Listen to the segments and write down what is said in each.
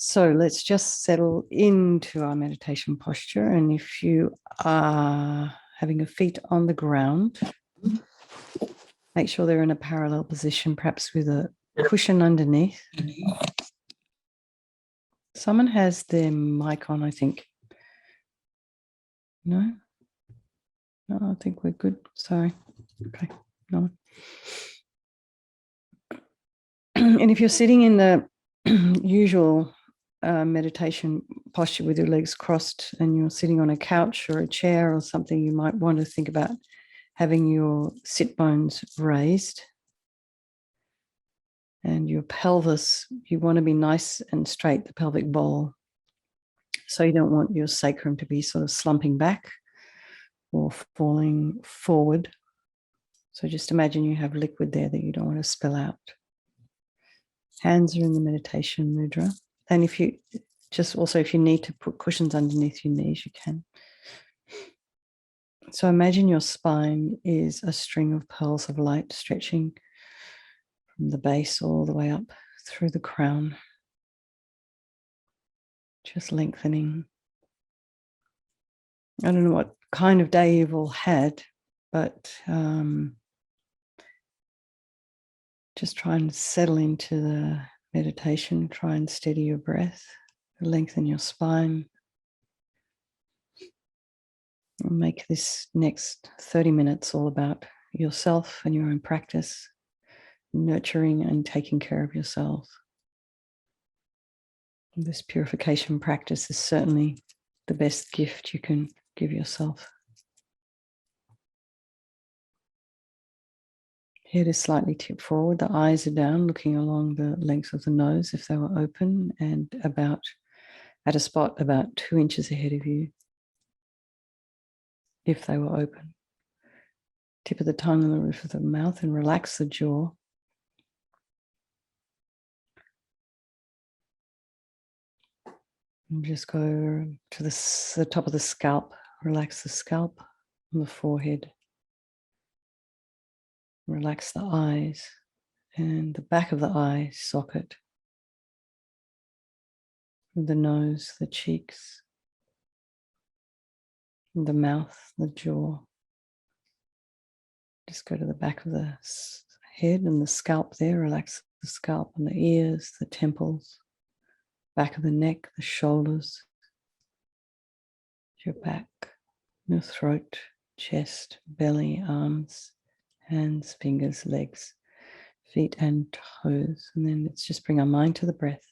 So let's just settle into our meditation posture. And if you are having your feet on the ground, make sure they're in a parallel position, perhaps with a cushion underneath. Someone has their mic on, I think. No? No, I think we're good. Sorry. Okay. No. And if you're sitting in the usual meditation posture with your legs crossed and you're sitting on a couch or a chair or something, you might want to think about having your sit bones raised and your pelvis, you want to be nice and straight, the pelvic bowl. So you don't want your sacrum to be sort of slumping back or falling forward. So just imagine you have liquid there that you don't want to spill out. Hands are in the meditation mudra. And if you if you need to put cushions underneath your knees, you can. So imagine your spine is a string of pearls of light stretching from the base all the way up through the crown. Just lengthening. I don't know what kind of day you've all had, but just try and settle into the meditation. Try and steady your breath, lengthen your spine. And make this next 30 minutes all about yourself and your own practice, nurturing and taking care of yourself. This purification practice is certainly the best gift you can give yourself. Head is slightly tipped forward. The eyes are down, looking along the length of the nose if they were open, and at a spot about 2 inches ahead of you if they were open. Tip of the tongue on the roof of the mouth and relax the jaw. And just go to the top of the scalp. Relax the scalp and the forehead. Relax the eyes and the back of the eye socket. The nose, the cheeks, the mouth, the jaw. Just go to the back of the head and the scalp there. Relax the scalp and the ears, the temples, back of the neck, the shoulders, your back, your throat, chest, belly, arms, hands, fingers, legs, feet and toes. And then let's just bring our mind to the breath.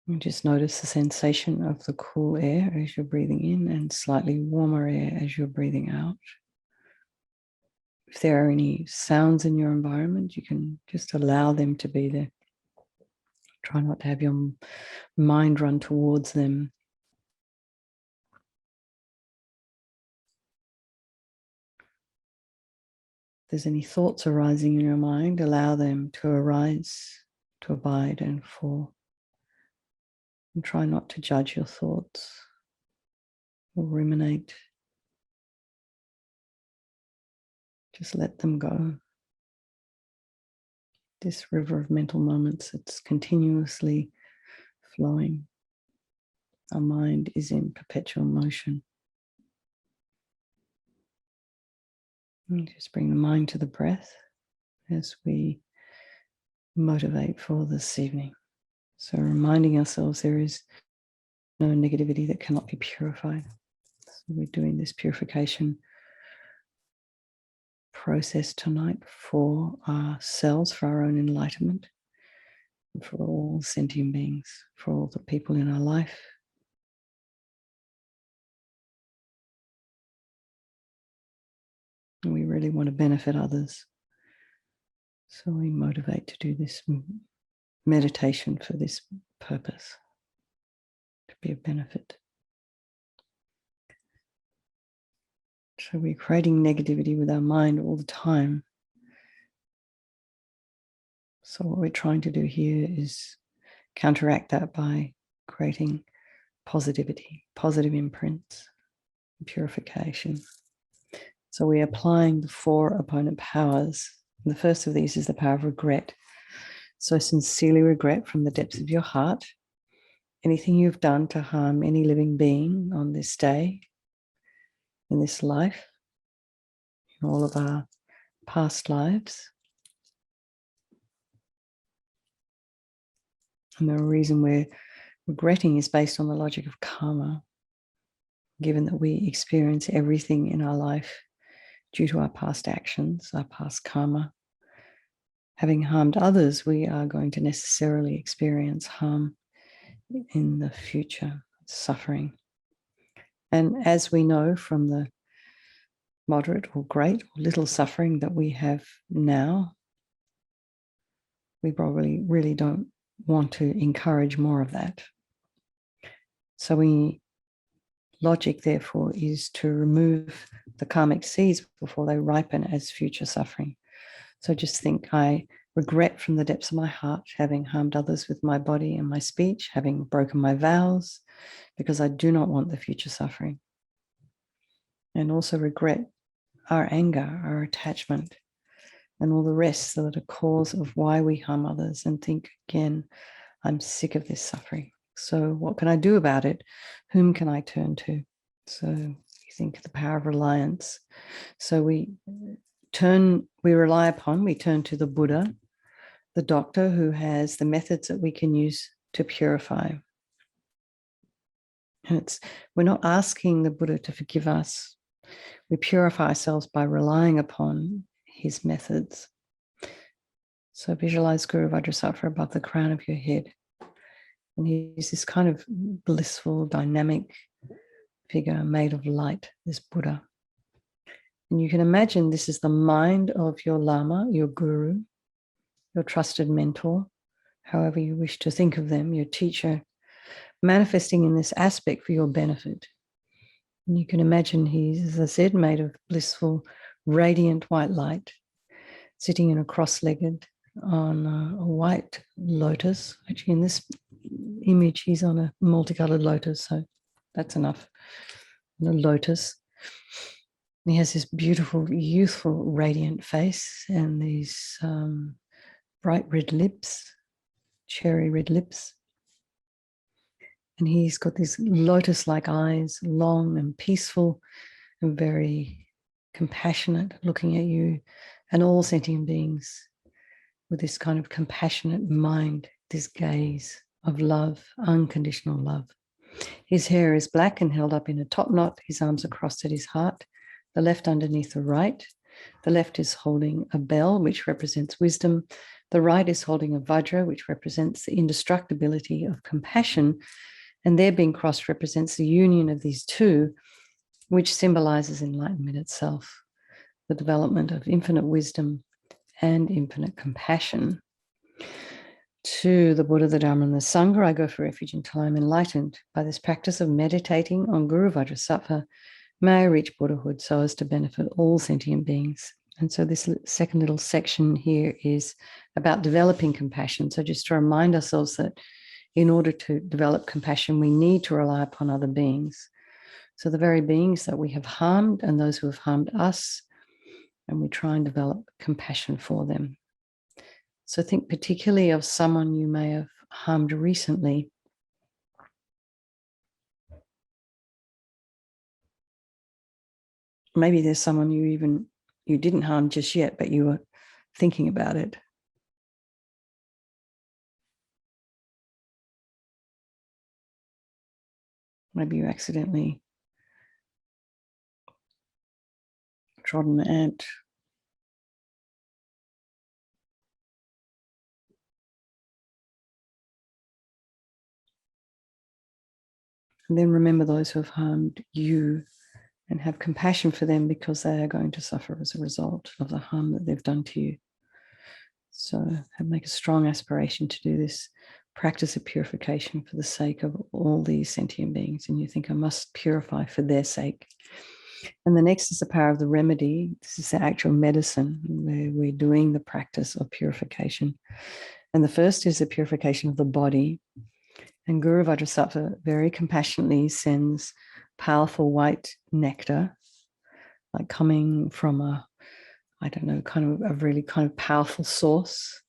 And just notice the sensation of the cool air as you're breathing in and slightly warmer air as you're breathing out. If there are any sounds in your environment, you can just allow them to be there. Try not to have your mind run towards them. If there's any thoughts arising in your mind, allow them to arise, to abide and fall. And try not to judge your thoughts or ruminate. Just let them go. This river of mental moments, it's continuously flowing. Our mind is in perpetual motion. And just bring the mind to the breath as we motivate for this evening. So reminding ourselves there is no negativity that cannot be purified. So we're doing this purification process tonight for ourselves, for our own enlightenment, and for all sentient beings, for all the people in our life. And we really want to benefit others. So we motivate to do this meditation for this purpose, to be of benefit. So we're creating negativity with our mind all the time. So what we're trying to do here is counteract that by creating positivity, positive imprints, purification. So we're applying the 4 opponent powers. And the first of these is the power of regret. So sincerely regret from the depths of your heart anything you've done to harm any living being on this day, in this life, in all of our past lives. And the reason we're regretting is based on the logic of karma, given that we experience everything in our life due to our past actions, our past karma. Having harmed others, we are going to necessarily experience harm in the future, suffering. And as we know from the moderate or great or little suffering that we have now, we probably really don't want to encourage more of that. So logic, therefore, is to remove the karmic seeds before they ripen as future suffering. So just think, I regret from the depths of my heart having harmed others with my body and my speech, having broken my vows, because I do not want the future suffering. And also regret our anger, our attachment, and all the rest that are cause of why we harm others, and think again, I'm sick of this suffering. So what can I do about it? Whom can I turn to? So you think the power of reliance. So we turn to the Buddha, the doctor who has the methods that we can use to purify. And we're not asking the Buddha to forgive us. We purify ourselves by relying upon his methods. So visualize Guru Vajrasattva above the crown of your head. And he's this kind of blissful, dynamic figure made of light, this Buddha. And you can imagine this is the mind of your Lama, your Guru, your trusted mentor, however you wish to think of them, your teacher, manifesting in this aspect for your benefit. And you can imagine he's, as I said, made of blissful, radiant white light, sitting in a cross-legged on a white lotus. Actually, in this image, he's on a multicolored lotus, so that's enough. The lotus. And he has this beautiful, youthful, radiant face and these bright red lips, cherry red lips. And he's got these lotus-like eyes, long and peaceful and very compassionate, looking at you and all sentient beings with this kind of compassionate mind, this gaze of love, unconditional love. His hair is black and held up in a top knot. His arms are crossed at his heart, the left underneath the right. The left is holding a bell, which represents wisdom. The right is holding a vajra, which represents the indestructibility of compassion. And their being crossed represents the union of these two, which symbolizes enlightenment itself, the development of infinite wisdom and infinite compassion. To the Buddha, the Dharma, and the Sangha, I go for refuge until I'm enlightened. By this practice of meditating on Guru Vajrasattva, may I reach Buddhahood so as to benefit all sentient beings. And so this second little section here is about developing compassion. So just to remind ourselves that in order to develop compassion, we need to rely upon other beings. So the very beings that we have harmed and those who have harmed us, and we try and develop compassion for them. So think particularly of someone you may have harmed recently. Maybe there's someone you didn't harm just yet, but you were thinking about it. Maybe you accidentally trod an ant. And then remember those who have harmed you and have compassion for them, because they are going to suffer as a result of the harm that they've done to you. So make a strong aspiration to do this practice of purification for the sake of all these sentient beings. And you think, I must purify for their sake. And the next is the power of the remedy. This is the actual medicine where we're doing the practice of purification. And the first is the purification of the body. And Guru Vajrasattva very compassionately sends powerful white nectar, like coming from kind of a really kind of powerful source.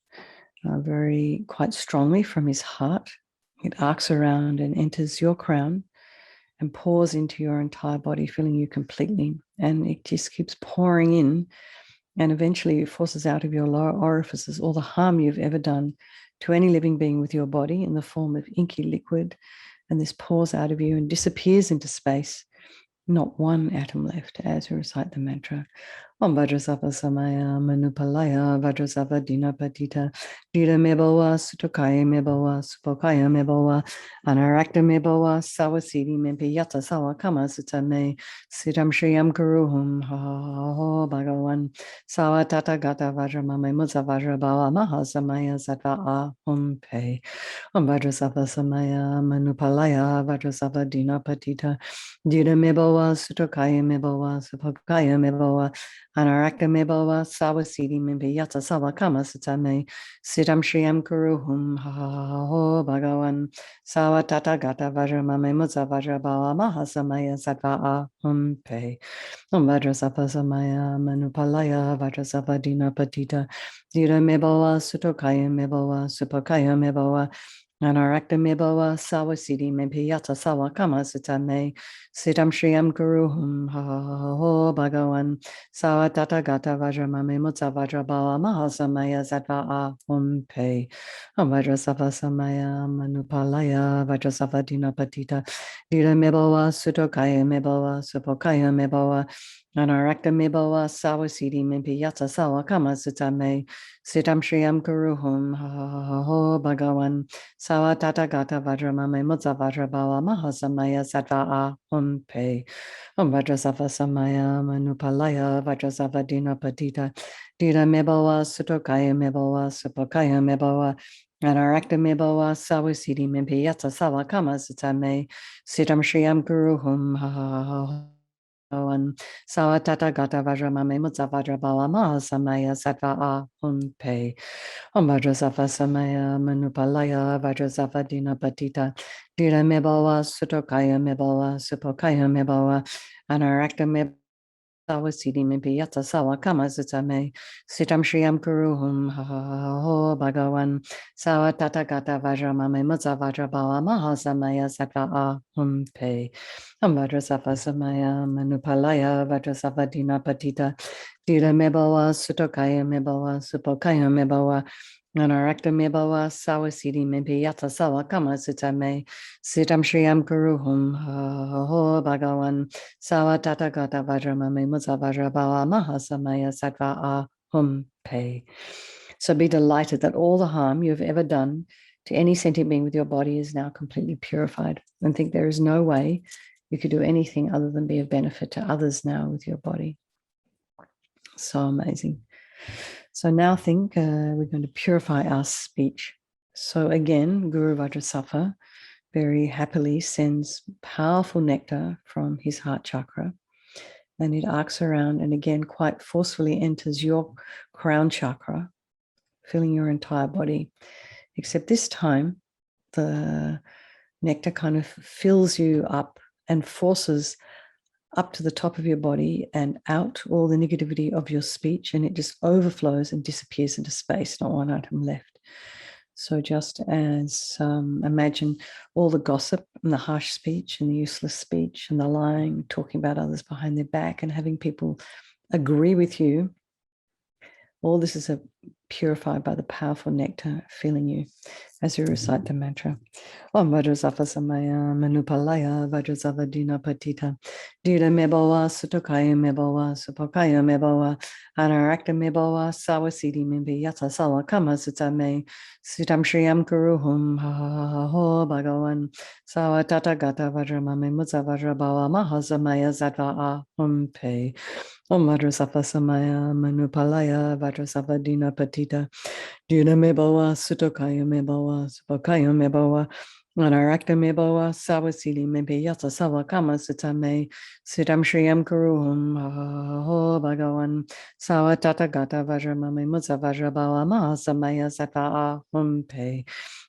very quite strongly from his heart. It arcs around and enters your crown and pours into your entire body, filling you completely. And it just keeps pouring in, and eventually it forces out of your lower orifices all the harm you've ever done to any living being with your body in the form of inky liquid. And this pours out of you and disappears into space. Not one atom left as you recite the mantra. Om Vajrasattva Samaya Manupalaya Vajrasattva Dinapatita Dita Meboa Sutokaya Meboa Supokaya Meboa Anarakta Meboa Sawasidi Mempi Yata Sawa Kama Sutame Sitam Shriyam Guruhum Ho Bhagavan Sawa Tata Gata Vajramame Mutsa Vajrabawa Maha Samaya Sattva Ahum Pe Om Vajrasattva Samaya Manupalaya Vajrasattva Dinapatita Dita Meboa Sutokaya Meboa Supokaya Meboa Anarakta Meboa Sawasidi Mimpi Yata Sawa Kama Sutame Sitam Shriyam Kuruhum Ho Bhagavan Sawa Tata Gata Vajramame Mutsa Vajrabawa Mahasamaya Sattva Ahum Pe Om Vajrasattva Samaya Manupalaya Vajrasattva Dinapatita Dita Meboa Sutokaya Meboa Supokaya Meboa Anarakta Meboa Sawasidi Mimpi Yata Sawa Kama Sutame Sitam Shriyam Guruhum Ho Bhagavan Sawa Tata Gata Vajramame Mutsa Vajrabawa Mahasamaya Sattva Ahum Pe Om Vajrasattva Samaya Manupalaya Vajrasattva Dinapatita Dita Meboa Sutokaya Meboa Supokaya Meboa Anarakta Meboa Sawasidi Mimpi Yata Sawa Kama Sutame Sitam Shriyam Guruhum Ho Bhagavan Sawa Tata Gata Vajramame Mutsa Vajrabawa Mahasamaya Sattva Ahum Pe Om Vajrasattva Samaya Manupalaya Vajrasattva Dinapatita Dita Meboa Sutokaya Meboa Supokaya Meboa Anarakta Meboa Sawasidi Mimpi Yata Sawa Kama Sutame Sitam Shriyam Guruhum Sawa Tata Gata Vajramame Mutsa Vajrabawa Mahasamaya Sattva Ahum Pe Om Vajrasattva Samaya Manupalaya Vajrasattva Dinapatita Dita Meboa Sutokaya Meboa Supokaya Meboa Anarakta Meboa Sawasidi Mimpi Yata Sawa Kama Sutame Sitam Shriyam Kuruhum Ho Bhagavan Sawa Tata Gata Vajramame Mutsa Vajrabawa Mahasamaya Sattva Ahum Pe Om Vajrasattva Samaya Manupalaya Vajrasattva Dinapatita Dita Meboa Sutokaya Meboa Supokaya Meboa Anarakta Meboa Sawasidi Mimpi Yata Sawa Kama Sutame Sitam Shriyam Kuruhum Ho Bhagavan Sawa Tata Gata Vajramame Mutsa Vajrabawa Mahasamaya Sattva Ahum Pe. So be delighted that all the harm you have ever done to any sentient being with your body is now completely purified, and think there is no way you could do anything other than be of benefit to others now with your body. So amazing. So now think we're going to purify our speech. So again, Guru Vajrasattva very happily sends powerful nectar from his heart chakra, and it arcs around and again quite forcefully enters your crown chakra, filling your entire body. Except this time, the nectar kind of fills you up and forces up to the top of your body and out all the negativity of your speech, and it just overflows and disappears into space, not one item left. So just as imagine all the gossip and the harsh speech and the useless speech and the lying, talking about others behind their back and having people agree with you, all this is purified by the powerful nectar filling you as you recite the mantra. Om Vajrasattva Samaya Manupalaya Vajrasattva Dinapatita Dita Meboa Sutokaya Meboa Supokaya Meboa Anarakta Meboa Sawasidi Mimpi Yata Sawa Kama Sutame Sitam Shriyam Kuruhum Ho Bhagavan Sawa Tata Gata Vajramame Mutsa Vajrabawa Mahasamaya Sattva Ahum Pe Om Vajrasattva Samaya Manupalaya Vajrasattva Dinapatita Dita Meboa Sutokaya Meboa Supokaya Meboa Anarakta Meboa Sawasidi Mimpi Yata Sawa Kama Sutame Sitam Shriyam Kuruhum Ho Bhagavan Sawa Tata Gata Vajramame Mutsa Vajrabawa Mahasamaya Sattva Ahum Pe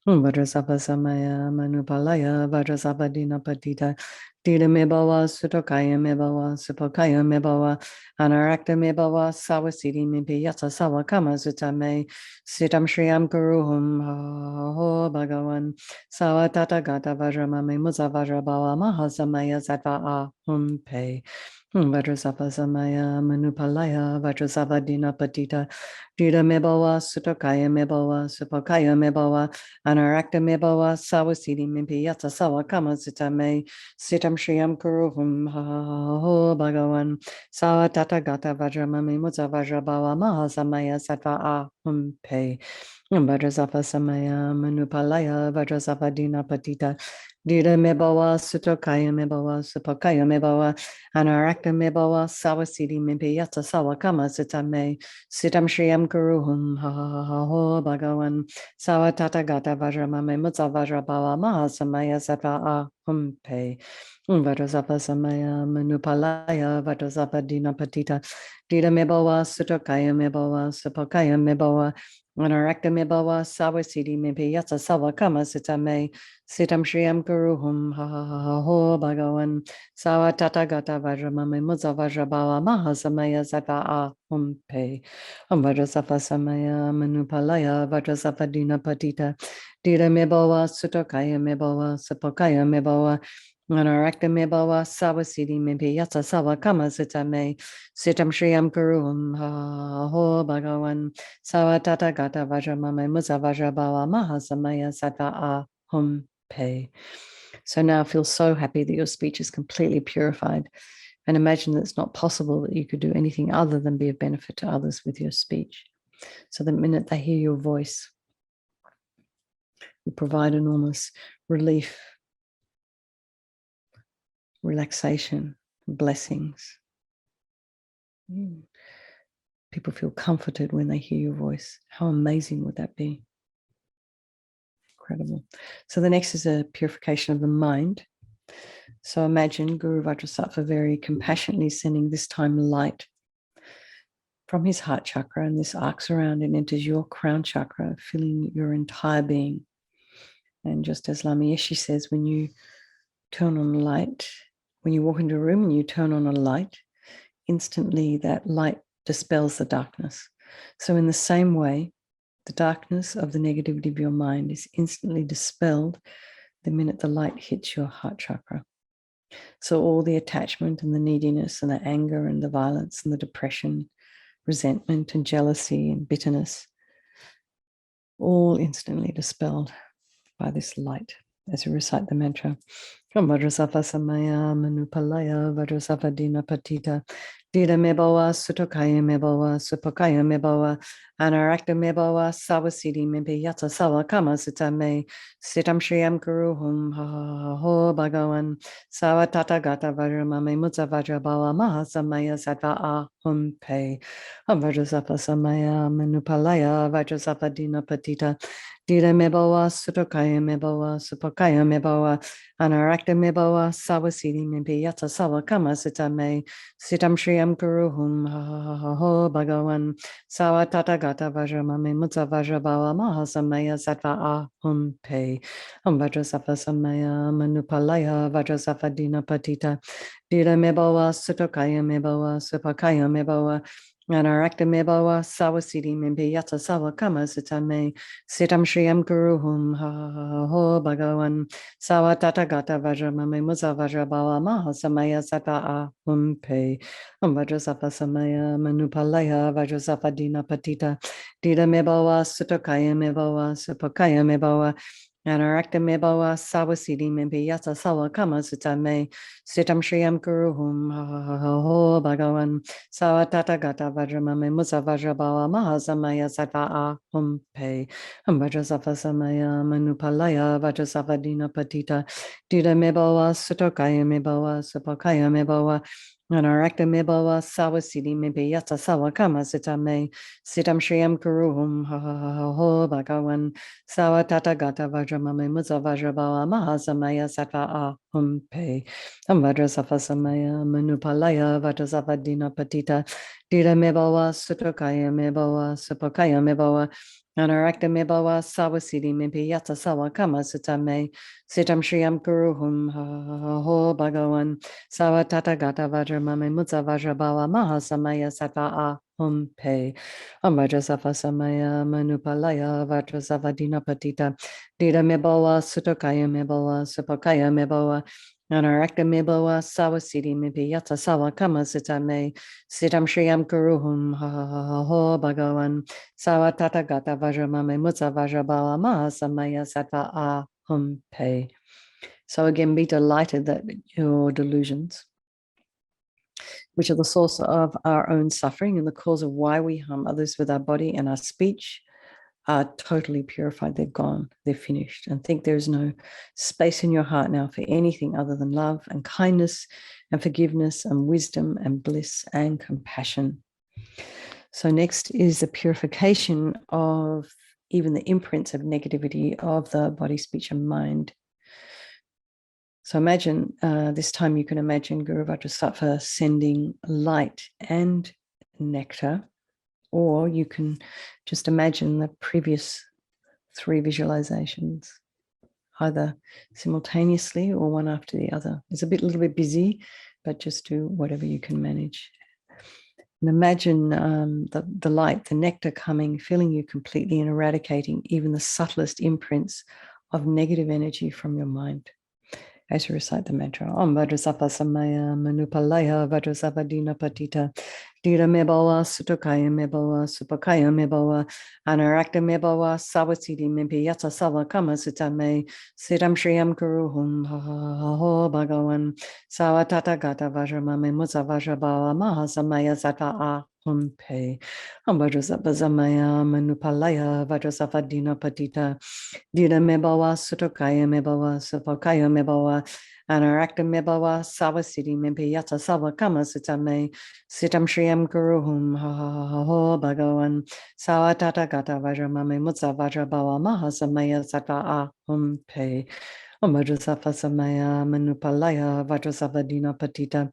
Vajrasattva Samaya Manupalaya Vajrasattva Dinapatita Dita me bawa, sutokaya me bawa, supokaya me bawa, anarakta me bawa, sawasiti me piyata sawakama sutame, sitam shriyam guruhum ho bhagavan, sawatata gata vajramame muza vajrabawa mahasamaya sattva ahum pe. Vajrasattva samaya manupalaya, Vajrasattva dina patita, Dita me bawa, sutokaya me bawa, supokaya me bawa, anarakta me bawa, sawasiti me piyata sawakama sutame, Sitam Shriyam Kuruhum Ho Bhagavan Sawa Tata Gata Vajramami Mutsa Vajrabawa Mahasamaya Sattva Ahum Pe Vajrasattva Samaya Manupalaya Vajrasattva Dina Patita Dita Mebawa Sutokaya Mebawa Supokaya Mebawa Anarakta Mebawa Sawasiti Mimpiyata Sawakama Sitame Sitam Shriyam Kuruhum Ho Bhagavan Sawa Tata Gata Vajramami Mutsa Vajrabawa Mahasamaya Sattva Ahum Pe Vajrasattva Samaya Manupalaya Vajrasattva Dina Patita Dita Mebawa Sutokaya Mebawa Supokaya Mebawa Anarakta Mebawa Sawasiti Mipiyata Sawakama Sitame Sitam Shriyam Guruhum Ho Bhagavan Sawa Tata Gata Vajramame Mudza Vajrabawa Mahasamaya Sattva Ahum Pe Vajrasattva Samaya Manupalaya Vajrasattva Dina Patita Dita Mebawa Sutokaya Mebawa Supokaya Mebawa Anarakta Mebawa Sawasiti Mipiyata Sawakama Sitame Sitam Shriyam Guruhum Ho Bhagavan Sawa Tata Gata Vajramame Mudza Vajrabawa Mahasamaya Sattva Ahum Pe. So now feel so happy that your speech is completely purified, and imagine that it's not possible that you could do anything other than be of benefit to others with your speech. So the minute they hear your voice, you provide enormous relief, relaxation, blessings. People feel comforted when they hear your voice. How amazing would that be? Incredible. So the next is a purification of the mind. So imagine Guru Vajrasattva very compassionately sending this time light from his heart chakra, and this arcs around and enters your crown chakra, filling your entire being. And just as LAMA YESHE says, when you turn on light, when you walk into a room and you turn on a light, instantly that light dispels the darkness. So in the same way, the darkness of the negativity of your mind is instantly dispelled the minute the light hits your heart chakra. So all the attachment and the neediness and the anger and the violence and the depression, resentment and jealousy and bitterness, all instantly dispelled by this light as you recite the mantra. Vajrasattva samaya manupalaya Vajrasattva dina patita Dita mebawa sutokaya mebawa supokaya mebawa anarakta mebawa sawasiti mipiyata sawakama sitame sitam shriyam guruhum ho bhagavan sawatata gata vajramame mutsa vajrabawa mahasamaya sattva ahum pe Vajrasattva samaya manupalaya Vajrasattva dina patita Dita mebawa sutokaya mebawa supokaya mebawa anarakta mebawa sawasiti mipiyata sawakama sitame sitam shriyam guruhum ho bhagavan sawa tata gata vajramame mutsa vajrabawa mahasamaya sattva ahum pe Vajrasattva samaya manupalaya Vajrasattva dina patita Dita mebawa sutokaya mebawa supakaya mebawa Anarakta mebawa sawasiti mimpiyata sawakama sitame sitam shriyam guruhum ho bhagavan sawa tata gata vajramame mutsa vajrabawa mahasamaya sattva ahum pe Vajrasattva samaya manupalaya Vajrasattva dina patita Dita mebawa sutokaya mebawa supakaya mebawa Anarakta mebawa sawasiti mimpiyata sawakama sitame sitam shriyam guruhum ho bhagavan sawa tata gata vajramame mutsa vajrabawa mahasamaya sattva ahum pe Vajrasattva samaya manupalaya Vajrasattva dina patita Dita mebawa sutokaya mebawa supakaya mebawa Anarakta mebawa sawasiti mipiyata sawakama sitame sitam shriyam guruhum ho bhagavan sawa tata gata vajramame mutsa vajrabawa mahasamaya sattva Pe. Vajrasattva Samaya Manupalaya Vajrasattva Dina Patita Dira Mebawa Sutokaya Mebawa Supokaya Mebawa Anarakta Mebawa Sawasidi Mimpi Yata Sawa Kama Sutame Sitam Shriyam Kuruhum Ho Bhagawan Sawa Tata Gata Vajramame Mutsa Vajrabawa Maha Samaya Sattva Pe. Vajrasattva Samaya Manupalaya Vajrasattva Dina Patita Dira Mebawa Sutokaya Mebawa Supokaya Mebawa Anarakta Mebawa Sawasidi Mipi Yata Sawa Kama Sitame Sitam Shriyam Kuruhum Ho Bhagawan Sawa Tata Gata Vajramame Mutsa Vajrabawa Maha Samaya Sattva Pe. So again, be delighted that your delusions, which are the source of our own suffering and the cause of why we harm others with our body and our speech, are totally purified. They're gone. They're finished. And think there's no space in your heart now for anything other than love and kindness and forgiveness and wisdom and bliss and compassion. So next is the purification of even the imprints of negativity of the body, speech, and mind. So imagine, this time you can imagine Guru Vajrasattva sending light and nectar, or you can just imagine the previous 3 visualizations, either simultaneously or one after the other. It's a little bit busy, but just do whatever you can manage. And imagine the light, the nectar coming, filling you completely and eradicating even the subtlest imprints of negative energy from your mind. As you recite the mantra, Om Vajrasattva Samaya Manupalaya Vajrasattva Dina Patita Dira Mebawa Sutokaya Mebawa Supakaya Mebawa Anarakta Mebawa Sawasidi Mimpi Yata Sawa Kama Sutame Siddham Shriyam Kuruhum Ho Bhagawan Sawa Tata Gata Vajramame Mutsa Vajrabawa Maha Samaya Sattva Pe. Om Vajrasattva Samaya Manupalaya Vajrasattva Dina Patita Dira Mebawa Sutokaya Mebawa Supakaya Mebawa Anarakta Mebawa Sawasidi Mimpi Yata Sawa Kama Sutame Sitam Shriyam Kuruhum Ho Bhagawan Sawa Tata Gata Vajramame Mutsa Vajrabawa Maha Samaya Sattva Pe. Om Vajrasattva Samaya Manupalaya Vajrasattva Dina Patita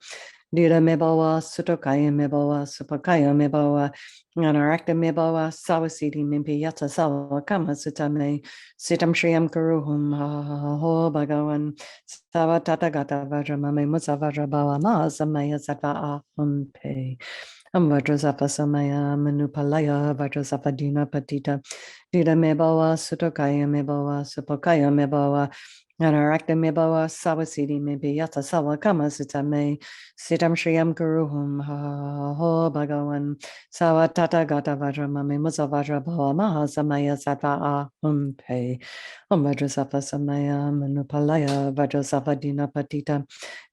Dira Mebawa Sutokaya Mebawa Supakaya Mebawa Anarakta Mebawa Sawasidi Mimpi Yata Sawa Kama Sutame Sitam Shriyam Kuruhum Ho Bhagawan Sawa Tata Gata Vajramame Mutsa Vajrabawa Maha Samaya Sattva Pe. Vajrasattva Samaya Manupalaya Vajrasattva Dina Patita Dira Mebawa Sutokaya Mebawa Supakaya Mebawa Anarakta Mebawa Sawasidi Mimpi Yata Sawa Kama Sutame Sitam Shriyam Kuruhum Ho Bhagawan Sawa Tata Gata Vajramame Mutsa Vajrabawa Maha Samaya Sattva Pe. Vajrasattva Samaya Manupalaya Vajrasattva Dina Patita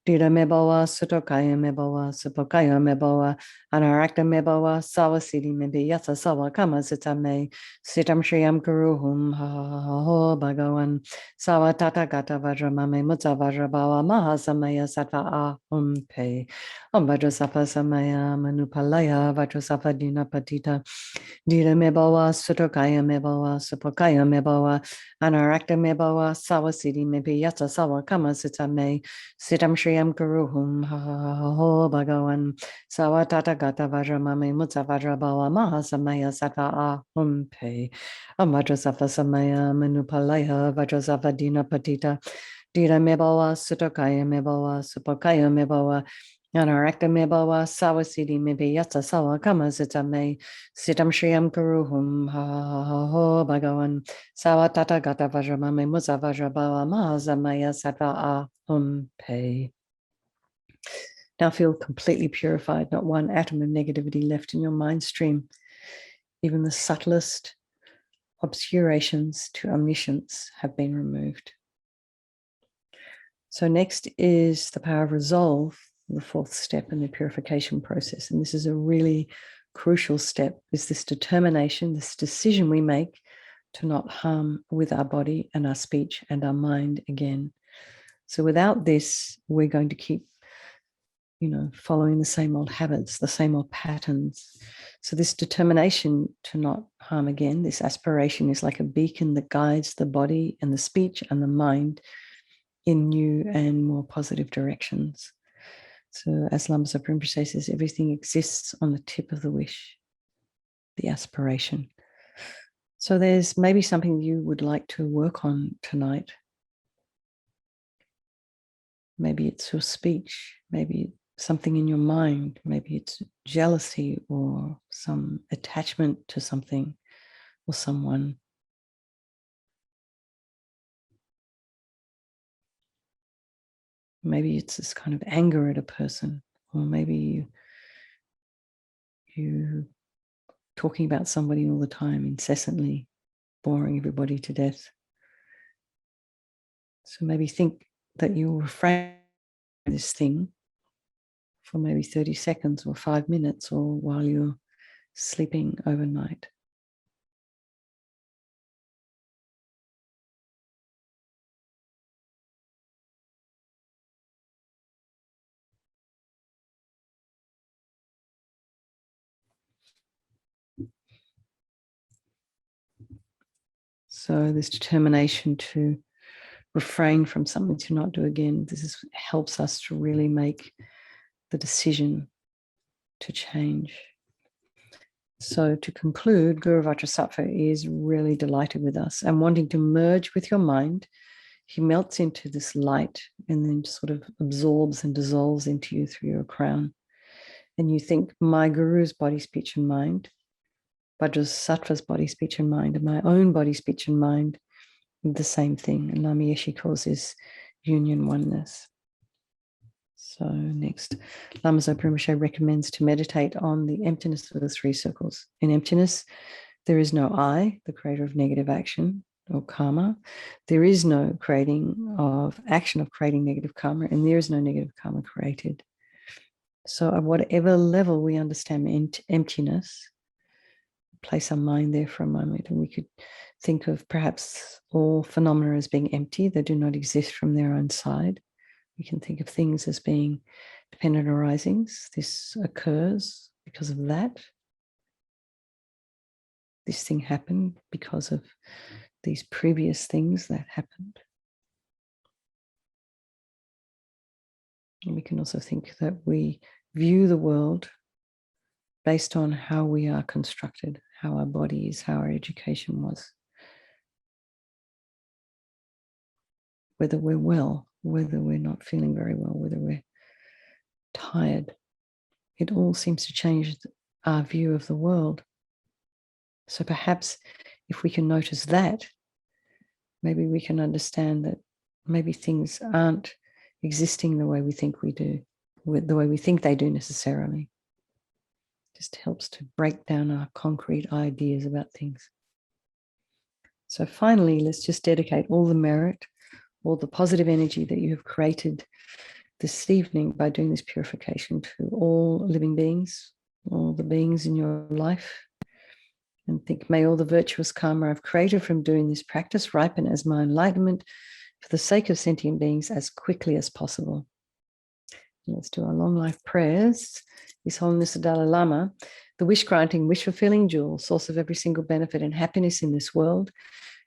Dira Mebawa Sutokaya Mebawa Supakaya Mebawa Anarakta Mebawa Sawasidi Mimpi Yata Sawa Kama Sutame Sitam Shriyam Kuruhum Ho Bhagawan Sawa Tata Gata Vajramame Mutsa Vajrabawa Maha Samaya Sattva Pe. Vajrasattva Samaya Manupalaya Vajrasattva Dina Patita Dira Mebawa Sutokaya Mebawa Supakaya Mebawa Anarakta Mebawa Sawasidi Mimpi Yata Sawa Kama Sutame Sitam Shriyam Kuruhum Ho Bhagawan Sawa Tata Gata Vajramame Mutsa Vajrabawa Maha Samaya Sattva Pe. Vajrasattva Samaya Manupalaya Vajrasattva Dina Patita Dira Mebawa Sutokaya Mebawa Supakaya Mebawa Anarakta Mebawa Sawasidi Mimpi Yata Sawa Kama Sutame Sitam Shriyam Kuruhum Ho Bhagawan Sawa Tata Gata Vajramame Mutsa Vajrabawa Maha Samaya Sattva Pe. Now feel completely purified, not one atom of negativity left in your mind stream. Even the subtlest obscurations to omniscience have been removed. So next is the power of resolve, the 4th step in the purification process. And this is a really crucial step, is this determination, this decision we make to not harm with our body and our speech and our mind again. So without this, we're going to keep following the same old habits, the same old patterns. So this determination to not harm again, this aspiration is like a beacon that guides the body and the speech and the mind in new and more positive directions. So as Lama Rinpoche says, everything exists on the tip of the wish, the aspiration. So there's maybe something you would like to work on tonight. Maybe it's your speech, maybe something in your mind, maybe it's jealousy or some attachment to something or someone. Maybe it's this kind of anger at a person, or maybe you talking about somebody all the time, incessantly, boring everybody to death. So maybe think that you'll refrain from this thing for maybe 30 seconds or 5 minutes, or while you're sleeping overnight. So this determination to refrain from something, to not do again, helps us to really make the decision to change. So to conclude, Guru Vajrasattva is really delighted with us and wanting to merge with your mind. He melts into this light and then sort of absorbs and dissolves into you through your crown. And you think, my Guru's body, speech, and mind, Vajrasattva's body, speech, and mind, and my own body, speech, and mind, the same thing. And LAMA YESHE calls this union oneness. So next, Lama Rinpoche recommends to meditate on the emptiness of the three circles. In emptiness, there is no I, the creator of negative action or karma. There is no creating of action of creating negative karma, and there is no negative karma created. So at whatever level we understand emptiness, place our mind there for a moment, and we could think of perhaps all phenomena as being empty. They do not exist from their own side. We can think of things as being dependent arisings. This occurs because of that. This thing happened because of these previous things that happened. And we can also think that we view the world based on how we are constructed, how our body is, how our education was. Whether we're well, whether we're not feeling very well, whether we're tired. It all seems to change our view of the world. So perhaps if we can notice that, maybe we can understand that maybe things aren't existing the way we think we do, the way we think they do necessarily. Just helps to break down our concrete ideas about things. So finally, let's just dedicate all the merit, all the positive energy that you have created this evening by doing this purification to all living beings, all the beings in your life. And think, may all the virtuous karma I've created from doing this practice ripen as my enlightenment for the sake of sentient beings as quickly as possible. Let's do our long life prayers. His Holiness the Dalai Lama, the wish-granting, wish-fulfilling jewel, source of every single benefit and happiness in this world,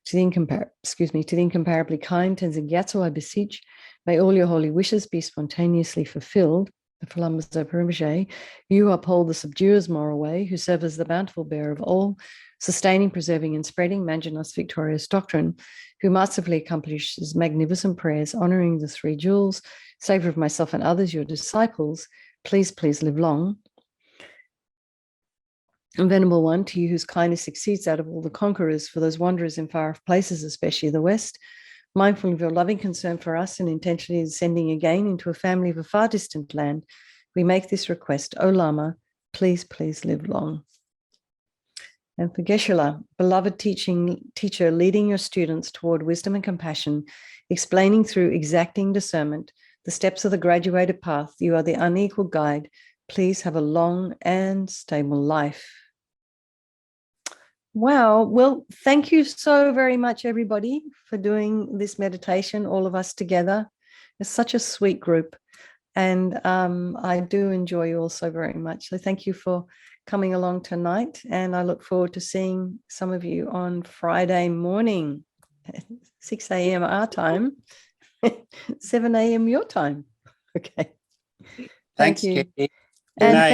to the incomparably kind Tenzin Gyatso, I beseech, may all your holy wishes be spontaneously fulfilled. For Lama Rinpoche, you uphold the subduer's moral way, who serve as the bountiful bearer of all, sustaining, preserving, and spreading Manjunath's victorious doctrine, who masterfully accomplishes magnificent prayers, honoring the three jewels, savor of myself and others, your disciples, please live long. And Venerable One, to you whose kindness exceeds that of all the conquerors, for those wanderers in far-off places, especially the West, mindful of your loving concern for us and intentionally descending again into a family of a far distant land, we make this request. O Lama, please live long. And for Geshe-la, beloved teacher, leading your students toward wisdom and compassion, explaining through exacting discernment the steps of the graduated path, you are the unequal guide. Please have a long and stable life. Wow. Well, thank you so very much, everybody, for doing this meditation, all of us together. It's such a sweet group. And I do enjoy you all so very much. So thank you for coming along tonight. And I look forward to seeing some of you on Friday morning, 6 a.m. our time. 7 a.m. your time. Okay. Thanks, Thank you. Katie. Good And night.